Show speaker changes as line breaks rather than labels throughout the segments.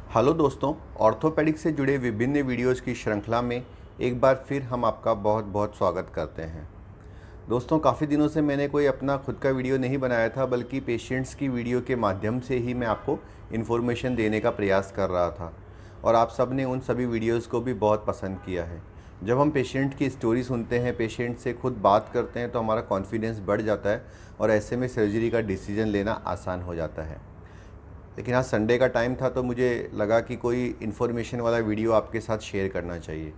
Hello दोस्तों, orthopaedics से जुड़े विभिन्न वीडियोज़ की श्रृंखला में एक बार फिर हम आपका बहुत बहुत स्वागत करते हैं। दोस्तों, काफ़ी दिनों से मैंने कोई अपना खुद का वीडियो नहीं बनाया था, बल्कि पेशेंट्स की वीडियो के माध्यम से ही मैं आपको इन्फॉर्मेशन देने का प्रयास कर रहा था और आप सब ने उन सभी वीडियोज़ को भी बहुत पसंद किया है। जब हम पेशेंट की स्टोरी सुनते हैं, पेशेंट से खुद बात करते हैं, तो हमारा कॉन्फिडेंस बढ़ जाता है और ऐसे में सर्जरी का डिसीजन लेना आसान हो जाता है। लेकिन आज संडे का टाइम था, तो मुझे लगा कि कोई इन्फॉर्मेशन वाला वीडियो आपके साथ शेयर करना चाहिए।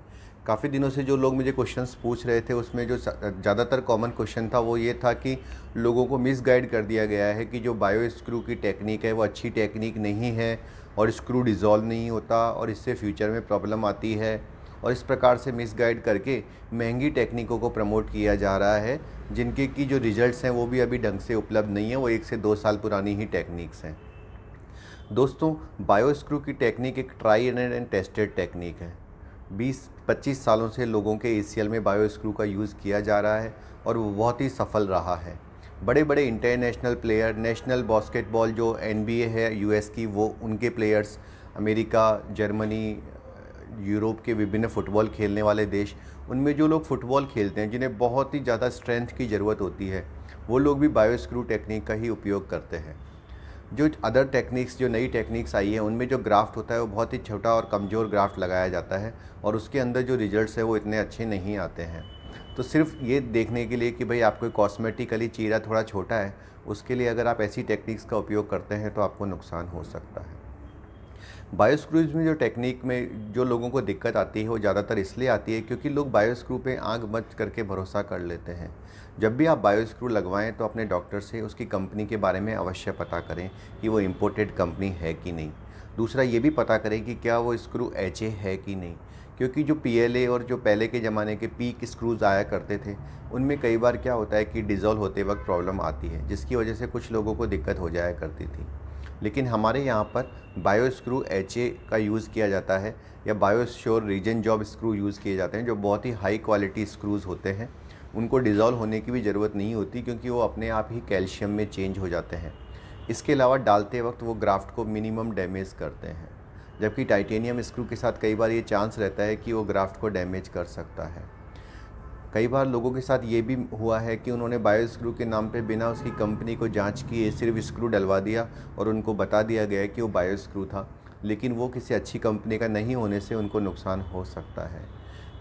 काफ़ी दिनों से जो लोग मुझे क्वेश्चंस पूछ रहे थे, उसमें जो ज़्यादातर कॉमन क्वेश्चन था वो ये था कि लोगों को मिसगाइड कर दिया गया है कि जो बायो स्क्रू की टेक्निक है वो अच्छी टेक्निक नहीं है और स्क्रू डिज़ोल्व नहीं होता और इससे फ्यूचर में प्रॉब्लम आती है। और इस प्रकार से मिसगाइड करके महंगी टेक्निकों को प्रमोट किया जा रहा है, जिनके की जो रिजल्ट्स हैं वो भी अभी ढंग से उपलब्ध नहीं है, वो 1 से 2 साल पुरानी ही टेक्निक्स हैं। दोस्तों, बायो स्क्रू की टेक्निक एक ट्राई एंड टेस्टेड टेक्निक है। 20-25 सालों से लोगों के एसीएल में बायो स्क्रू का यूज़ किया जा रहा है और वो बहुत ही सफल रहा है। बड़े बड़े इंटरनेशनल प्लेयर, नेशनल बास्केटबॉल जो एनबीए है यूएस की, वो उनके प्लेयर्स, अमेरिका, जर्मनी, यूरोप के विभिन्न फ़ुटबॉल खेलने वाले देश, उनमें जो लोग फ़ुटबॉल खेलते हैं, जिन्हें बहुत ही ज़्यादा स्ट्रेंथ की ज़रूरत होती है, वो लोग भी बायो स्क्रू टेक्निक का ही उपयोग करते हैं। जो अदर टेक्निक्स, जो नई टेक्निक्स आई है, उनमें जो ग्राफ्ट होता है वो बहुत ही छोटा और कमज़ोर ग्राफ्ट लगाया जाता है और उसके अंदर जो रिजल्ट्स है वो इतने अच्छे नहीं आते हैं। तो सिर्फ ये देखने के लिए कि भाई आपको कॉस्मेटिकली चेहरा थोड़ा छोटा है, उसके लिए अगर आप ऐसी टेक्निक्स का उपयोग करते हैं तो आपको नुकसान हो सकता है। बायोस्क्रूज में जो टेक्निक में जो लोगों को दिक्कत आती है, वो ज़्यादातर इसलिए आती है क्योंकि लोग बायोस्क्रू पे आंख बंद करके भरोसा कर लेते हैं। जब भी आप बायोस्क्रू लगवाएं तो अपने डॉक्टर से उसकी कंपनी के बारे में अवश्य पता करें कि वो इम्पोर्टेड कंपनी है कि नहीं। दूसरा, ये भी पता करें कि क्या वो स्क्रू एचए है कि नहीं, क्योंकि जो पीएलए और जो पहले के ज़माने के पीक स्क्रूज आया करते थे, उनमें कई बार क्या होता है कि डिज़ोल्व होते वक्त प्रॉब्लम आती है, जिसकी वजह से कुछ लोगों को दिक्कत हो जाया करती थी। लेकिन हमारे यहाँ पर बायो स्क्रू एचए का यूज़ किया जाता है या बायो श्योर रीजन जॉब स्क्रू यूज़ किए जाते हैं, जो बहुत ही हाई क्वालिटी स्क्रूज़ होते हैं। उनको डिज़ोल्व होने की भी ज़रूरत नहीं होती, क्योंकि वो अपने आप ही कैल्शियम में चेंज हो जाते हैं। इसके अलावा डालते वक्त वो ग्राफ्ट को मिनिमम डैमेज करते हैं, जबकि टाइटेनियम स्क्रू के साथ कई बार ये चांस रहता है कि वो ग्राफ्ट को डैमेज कर सकता है। कई बार लोगों के साथ ये भी हुआ है कि उन्होंने बायो स्क्रू के नाम पे बिना उसकी कंपनी को जांच किए सिर्फ स्क्रू डलवा दिया और उनको बता दिया गया कि वो बायो स्क्रू था, लेकिन वो किसी अच्छी कंपनी का नहीं होने से उनको नुकसान हो सकता है।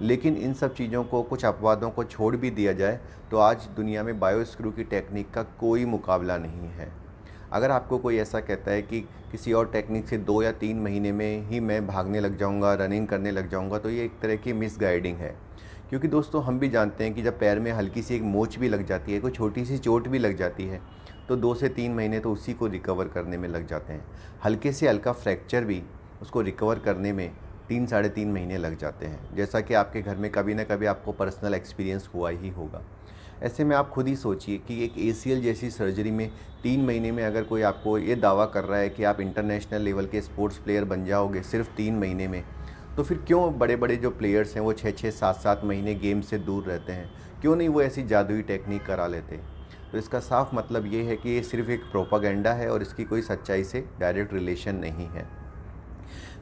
लेकिन इन सब चीज़ों को, कुछ अपवादों को छोड़ भी दिया जाए तो आज दुनिया में बायो स्क्रू की टेक्निक का कोई मुकाबला नहीं है। अगर आपको कोई ऐसा कहता है कि किसी और टेक्निक से 2 या 3 महीने में ही मैं भागने लग जाऊंगा, रनिंग करने लग जाऊंगा, तो ये एक तरह की मिसगाइडिंग है। क्योंकि दोस्तों, हम भी जानते हैं कि जब पैर में हल्की सी एक मोच भी लग जाती है, कोई छोटी सी चोट भी लग जाती है, तो 2 से 3 महीने तो उसी को रिकवर करने में लग जाते हैं। हल्के से हल्का फ्रैक्चर भी उसको रिकवर करने में 3 साढ़े 3 महीने लग जाते हैं, जैसा कि आपके घर में कभी ना कभी आपको पर्सनल एक्सपीरियंस हुआ ही होगा। ऐसे में आप खुद ही सोचिए कि एक एसीएल जैसी सर्जरी में 3 महीने में अगर कोई आपको ये दावा कर रहा है कि आप इंटरनेशनल लेवल के स्पोर्ट्स प्लेयर बन जाओगे सिर्फ 3 महीने में, तो फिर क्यों बड़े बड़े जो प्लेयर्स हैं वो 6-6 7-7 महीने गेम से दूर रहते हैं? क्यों नहीं वो ऐसी जादुई टेक्निक करा लेते? तो इसका साफ मतलब ये है कि ये सिर्फ एक प्रोपागेंडा है और इसकी कोई सच्चाई से डायरेक्ट रिलेशन नहीं है।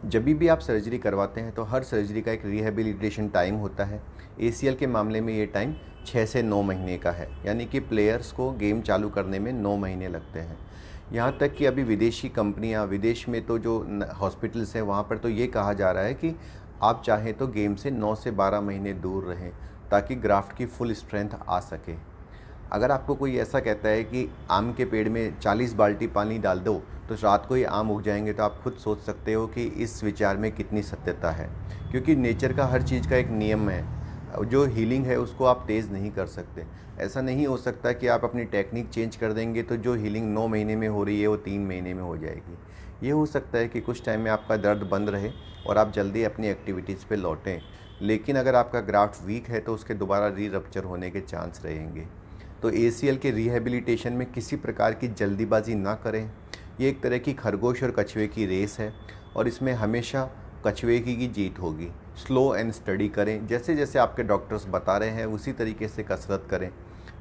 जब भी आप सर्जरी करवाते हैं तो हर सर्जरी का एक रिहेबिलिटेशन टाइम होता है। एसीएल के मामले में ये टाइम 6 से 9 महीने का है, यानी कि प्लेयर्स को गेम चालू करने में 9 महीने लगते हैं। यहाँ तक कि अभी विदेशी कंपनियाँ, विदेश में तो जो हॉस्पिटल्स हैं वहाँ पर तो ये कहा जा रहा है कि आप चाहें तो गेम से 9 से 12 महीने दूर रहें, ताकि ग्राफ्ट की फुल स्ट्रेंथ आ सके। अगर आपको कोई ऐसा कहता है कि आम के पेड़ में 40 बाल्टी पानी डाल दो तो रात को ही आम उग जाएंगे, तो आप खुद सोच सकते हो कि इस विचार में कितनी सत्यता है। क्योंकि नेचर का हर चीज़ का एक नियम है, जो हीलिंग है उसको आप तेज़ नहीं कर सकते। ऐसा नहीं हो सकता कि आप अपनी टेक्निक चेंज कर देंगे तो जो हीलिंग 9 महीने में हो रही है वो 3 महीने में हो जाएगी। ये हो सकता है कि कुछ टाइम में आपका दर्द बंद रहे और आप जल्दी अपनी एक्टिविटीज़ पे लौटें, लेकिन अगर आपका ग्राफ्ट वीक है तो उसके दोबारा री रप्चर होने के चांस रहेंगे। तो एसीएल के रिहेबिलिटेशन में किसी प्रकार की जल्दीबाजी ना करें। ये एक तरह की खरगोश और कछुए की रेस है और इसमें हमेशा कछुए की जीत होगी। स्लो एंड स्टडी करें, जैसे जैसे आपके डॉक्टर्स बता रहे हैं उसी तरीके से कसरत करें।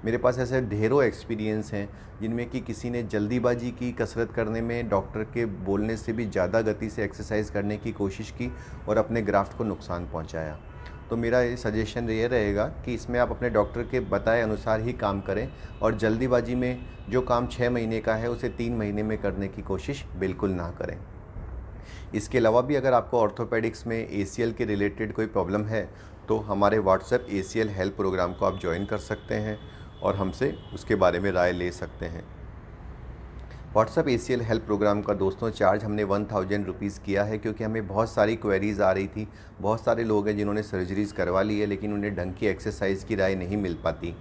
मेरे पास ऐसे ढेरों एक्सपीरियंस हैं जिनमें कि किसी ने जल्दीबाजी की कसरत करने में, डॉक्टर के बोलने से भी ज़्यादा गति से एक्सरसाइज करने की कोशिश की और अपने ग्राफ्ट को नुकसान पहुंचाया। तो मेरा ये सजेशन ये रहेगा कि इसमें आप अपने डॉक्टर के बताए अनुसार ही काम करें और जल्दीबाजी में जो काम 6 महीने का है उसे 3 महीने में करने की कोशिश बिल्कुल ना करें। इसके अलावा भी अगर आपको ऑर्थोपेडिक्स में ACL के रिलेटेड कोई प्रॉब्लम है तो हमारे व्हाट्सएप ACL हेल्प प्रोग्राम को आप ज्वाइन कर सकते हैं और हमसे उसके बारे में राय ले सकते हैं। व्हाट्सएप ACL हेल्प प्रोग्राम का दोस्तों चार्ज हमने 1000 रुपीज़ किया है, क्योंकि हमें बहुत सारी क्वेरीज़ आ रही थी। बहुत सारे लोग हैं जिन्होंने सर्जरीज़ करवा ली है लेकिन उन्हें ढंग की एक्सरसाइज की राय नहीं मिल पाती।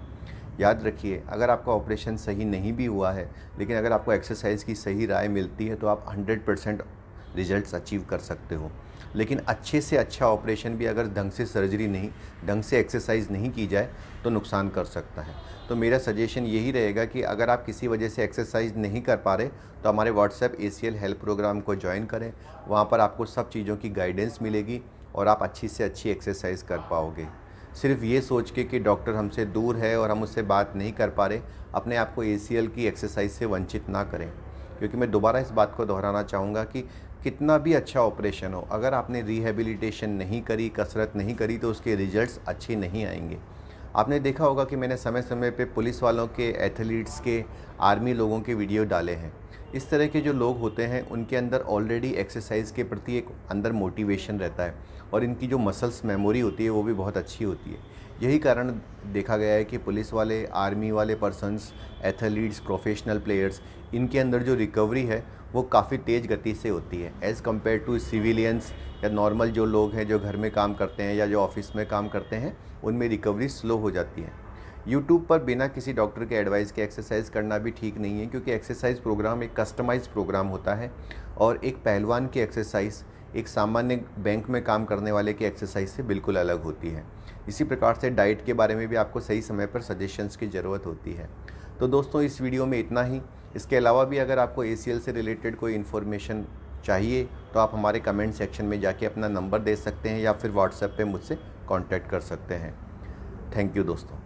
याद रखिए, अगर आपका ऑपरेशन सही नहीं भी हुआ है लेकिन अगर आपको एक्सरसाइज की सही राय मिलती है तो आप 100% रिजल्ट्स अचीव कर सकते हो। लेकिन अच्छे से अच्छा ऑपरेशन भी अगर ढंग से सर्जरी नहीं, ढंग से एक्सरसाइज नहीं की जाए तो नुकसान कर सकता है। तो मेरा सजेशन यही रहेगा कि अगर आप किसी वजह से एक्सरसाइज नहीं कर पा रहे तो हमारे व्हाट्सएप ACL हेल्प प्रोग्राम को ज्वाइन करें। वहाँ पर आपको सब चीज़ों की गाइडेंस मिलेगी और आप अच्छी से अच्छी एक्सरसाइज कर पाओगे। सिर्फ ये सोच के कि डॉक्टर हमसे दूर है और हम उससे बात नहीं कर पा रहे, अपने आप को ACL की एक्सरसाइज से वंचित ना करें। क्योंकि मैं दोबारा इस बात को दोहराना चाहूँगा कि कितना भी अच्छा ऑपरेशन हो, अगर आपने रिहेबिलिटेशन नहीं करी, कसरत नहीं करी तो उसके रिजल्ट्स अच्छे नहीं आएंगे। आपने देखा होगा कि मैंने समय समय पे पुलिस वालों के, एथलीट्स के, आर्मी लोगों के वीडियो डाले हैं। इस तरह के जो लोग होते हैं उनके अंदर ऑलरेडी एक्सरसाइज के प्रति एक अंदर मोटिवेशन रहता है और इनकी जो मसल्स मेमोरी होती है वो भी बहुत अच्छी होती है। यही कारण देखा गया है कि पुलिस वाले, आर्मी वाले पर्सन्स, एथलीट्स, प्रोफेशनल प्लेयर्स, इनके अंदर जो रिकवरी है वो काफ़ी तेज़ गति से होती है एज़ कम्पेयर टू सिविलियंस या नॉर्मल जो लोग हैं जो घर में काम करते हैं या जो ऑफिस में काम करते हैं, उनमें रिकवरी स्लो हो जाती है। यूट्यूब पर बिना किसी डॉक्टर के एडवाइस के एक्सरसाइज करना भी ठीक नहीं है, क्योंकि एक्सरसाइज प्रोग्राम एक कस्टमाइज प्रोग्राम होता है और एक पहलवान की एक्सरसाइज एक सामान्य बैंक में काम करने वाले की एक्सरसाइज से बिल्कुल अलग होती है। इसी प्रकार से डाइट के बारे में भी आपको सही समय पर सजेशंस की ज़रूरत होती है। तो दोस्तों इस वीडियो में इतना ही। इसके अलावा भी अगर आपको ACL से रिलेटेड कोई इन्फॉर्मेशन चाहिए तो आप हमारे कमेंट सेक्शन में जाके अपना नंबर दे सकते हैं या फिर व्हाट्सएप पे मुझसे कांटेक्ट कर सकते हैं। थैंक यू दोस्तों।